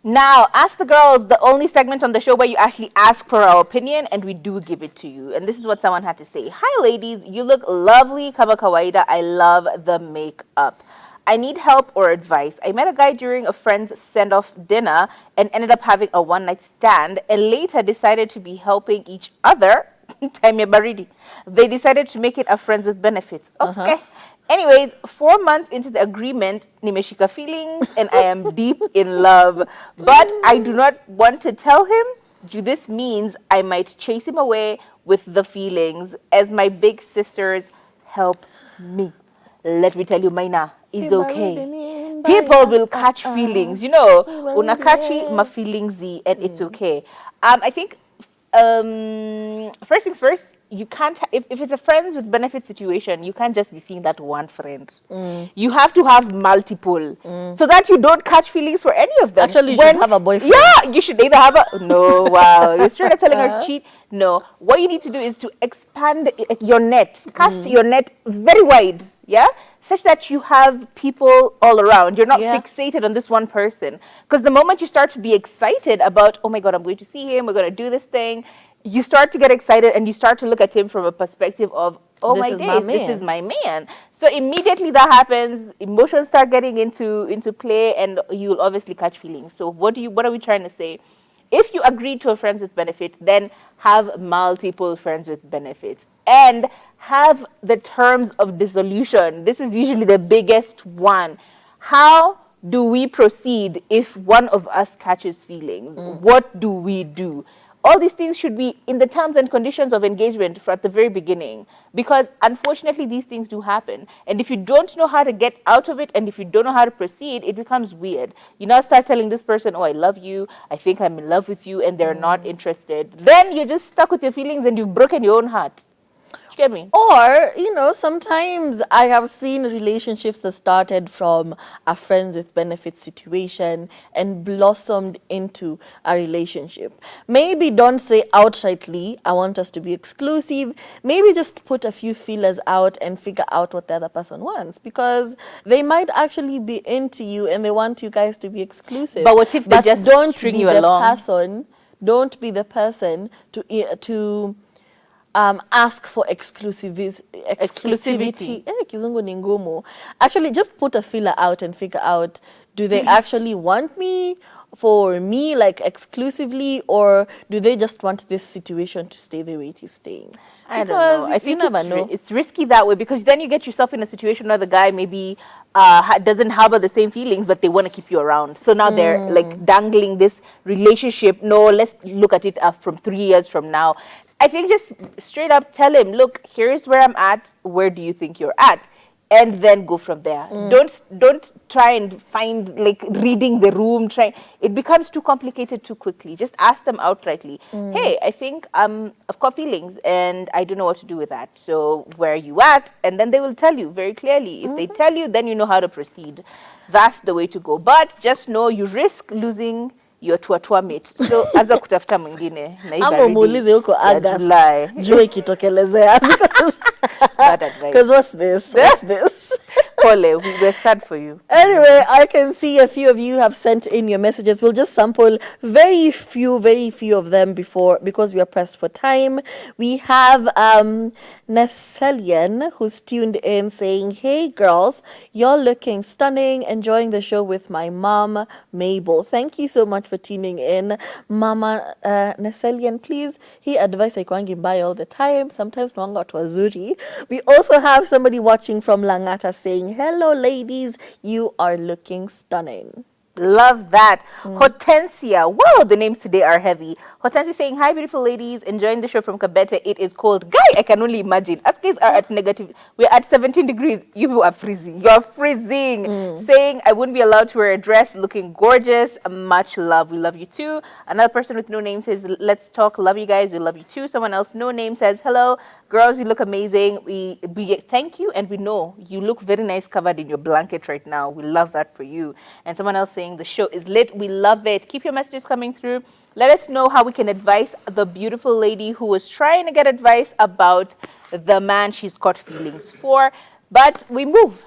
Now, Ask the Girls, the only segment on the show where you actually ask for our opinion and we do give it to you. And this is what someone had to say. Hi, ladies. You look lovely. Kama kawaida. I love the makeup. I need help or advice. I met a guy during a friend's send-off dinner and ended up having a one-night stand and later decided to be helping each other. Time ya baridi. They decided to make it a friends with benefits. Okay. Anyways, 4 months into the agreement, nimeshika feelings and I am deep in love. But I do not want to tell him. This means I might chase him away with the feelings as my big sisters help me. Let me tell you, Maina is okay. People will catch feelings. You know, unakachi ma feelings and it's okay. I think first things first, you can't if it's a friends with benefit situation, you can't just be seeing that one friend. You have to have multiple so that you don't catch feelings for any of them. Actually, you should have a boyfriend. Yeah, you should either have a no. Wow, you're straight up telling her cheat. No, what you need to do is to expand your net, cast your net very wide. Yeah, such that you have people all around. You're not fixated on this one person. Because the moment you start to be excited about, oh my God, I'm going to see him, we're going to do this thing, you start to get excited and you start to look at him from a perspective of, oh my days, this is my man. So immediately that happens, emotions start getting into play and you'll obviously catch feelings. So what are we trying to say? If you agree to a friends with benefit, then have multiple friends with benefits and have the terms of dissolution. This is usually the biggest one. How do we proceed if one of us catches feelings? What do we do? All these things should be in the terms and conditions of engagement at the very beginning, because unfortunately these things do happen. And if you don't know how to get out of it and if you don't know how to proceed, it becomes weird. You now start telling this person, oh, I love you, I think I'm in love with you, and they're not interested. Then you're just stuck with your feelings and you've broken your own heart. You get me? Or, you know, sometimes I have seen relationships that started from a friends with benefits situation and blossomed into a relationship. Maybe don't say outrightly, I want us to be exclusive. Maybe just put a few feelers out and figure out what the other person wants, because they might actually be into you and they want you guys to be exclusive. But what if they just string you along? Don't be the person to ask for exclusivity. Kizungu ni ngumu. Actually, just put a filler out and figure out, do they actually want me for me, like exclusively, or do they just want this situation to stay the way it is staying? I don't know. I think it's risky that way, because then you get yourself in a situation where the guy maybe doesn't harbor the same feelings, but they want to keep you around. So now they're like dangling this relationship. No, let's look at it from 3 years from now. I think just straight up tell him, look, here's where I'm at. Where do you think you're at? And then go from there. Don't try and find, like, reading the room. It becomes too complicated too quickly. Just ask them outrightly. Hey, I think I've got feelings and I don't know what to do with that. So where are you at? And then they will tell you very clearly. If they tell you, then you know how to proceed. That's the way to go. But just know you risk losing your tuatua mate. So aza kutafuta mwingine na hii baridi. Ama muulize huko August. Jua ikitokelezea. Because what's this? Pole, we're sad for you. Anyway, I can see a few of you have sent in your messages. We'll just sample very few of them because we are pressed for time. We have Nesselian, who's tuned in, saying, hey girls, you're looking stunning, enjoying the show with my mom, Mabel. Thank you so much for tuning in. Mama Nesselian, please, hii advice haikuangi mbaya all the time. Sometimes nwanga watu wazuri. We also have somebody watching from Langata saying, hello ladies, you are looking stunning. Love that. Hortensia. Wow, the names today are heavy. Hortensia saying, hi, beautiful ladies. Enjoying the show from Kabete. It is cold. Guy, I can only imagine. Us guys are at negative. We're at 17 degrees. You people are freezing. You're freezing. Saying, I wouldn't be allowed to wear a dress. Looking gorgeous. Much love. We love you too. Another person with no name says, let's talk. Love you guys. We love you too. Someone else, no name, says, hello. Girls, you look amazing. We thank you, and we know you look very nice covered in your blanket right now. We love that for you. And someone else saying the show is lit. We love it. Keep your messages coming through. Let us know how we can advise the beautiful lady who was trying to get advice about the man she's got feelings for. But we move.